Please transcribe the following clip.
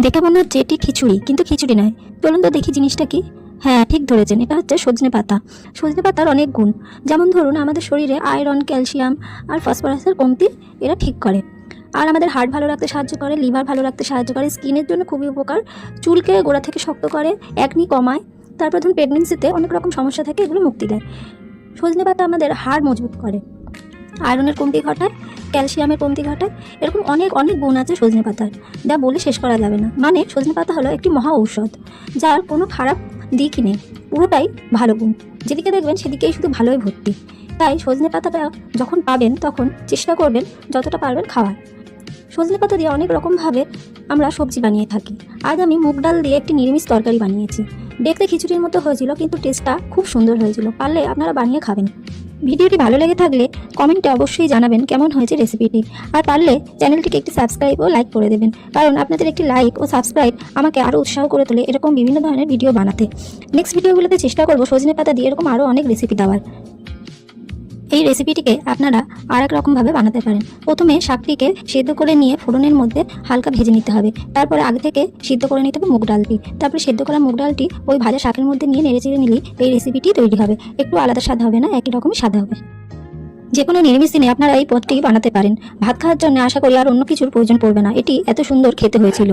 দেখে মনে হচ্ছে এটি খিচুড়ি, কিন্তু খিচুড়ি নয়। চলুন তো দেখি জিনিসটা কি। হ্যাঁ, ঠিক ধরেছেন, এটা হচ্ছে সজনে পাতা। সজনে পাতার অনেক গুণ, যেমন ধরুন আমাদের শরীরে আয়রন, ক্যালসিয়াম আর ফসফরাসের কমতি এরা ঠিক করে। আর আমাদের হার্ট ভালো রাখতে সাহায্য করে, লিভার ভালো রাখতে সাহায্য করে, স্কিনের জন্য খুবই উপকার, চুলকে গোড়া থেকে শক্ত করে, একনি কমায়। তারপর ধরুন প্রেগনেন্সিতে অনেক রকম সমস্যা থেকে এগুলো মুক্তি দেয়। সজনে পাতা আমাদের হাড় মজবুত করে, আয়রনের কমতি ঘটায়, ক্যালসিয়ামের কমতি ঘটায়। এরকম অনেক অনেক গুণ আছে সজনে পাতার, যা বলে শেষ করা যাবে না। মানে সজনে পাতা হলো একটি মহা ঔষধ, যার কোনো খারাপ দিকই নেই, পুরোটাই ভালো গুণ। যেদিকে দেখবেন সেদিকেই শুধু ভালোই ভর্তি। তাই সজনে পাতাটা যখন পাবেন তখন চেষ্টা করবেন যতটা পারবেন খাওয়ার। সজনে পাতা দিয়ে অনেক রকমভাবে আমরা সবজি বানিয়ে থাকি। আজ আমি মুগ ডাল দিয়ে একটি নিরামিষ তরকারি বানিয়েছি। দেখতে খিচুড়ির মতো হয়েছিল, কিন্তু টেস্টটা খুব সুন্দর হয়েছিল। পারলে আপনারা বানিয়ে খাবেন। ভিডিওটি ভালো লেগে থাকলে কমেন্টে অবশ্যই জানাবেন কেমন হয়েছে রেসিপিটি। আর পারলে চ্যানেলটিকে একটি সাবস্ক্রাইব ও লাইক করে দেবেন, কারণ আপনাদের একটি লাইক ও সাবস্ক্রাইব আমাকে আরও উৎসাহ করে তোলে এরকম বিভিন্ন ধরনের ভিডিও বানাতে। নেক্সট ভিডিওগুলোতে চেষ্টা করব সজনে পাতা দিয়ে এরকম আরও অনেক রেসিপি দেওয়ার। এই রেসিপিটিকে আপনারা আর এক রকমভাবে বানাতে পারেন। প্রথমে শাকটিকে সেদ্ধ করে নিয়ে ফোড়নের মধ্যে হালকা ভেজে নিতে হবে। তারপরে আগে থেকে সিদ্ধ করে নিতে হবে মুগ ডালটি। তারপরে সেদ্ধ করা মুগ ডালটি ওই ভাজা শাকের মধ্যে নিয়ে নেড়েচেড়ে নিলেই এই রেসিপিটি তৈরি হবে। একটু আলাদা স্বাদ হবে না, একই রকমই স্বাদ হবে। যে কোনো নিরামিষ দিনে আপনারা এই পদটি বানাতে পারেন। ভাত খাওয়ার জন্য আশা করি আর অন্য কিছুর প্রয়োজন পড়বে না। এটি এত সুন্দর খেতে হয়েছিল।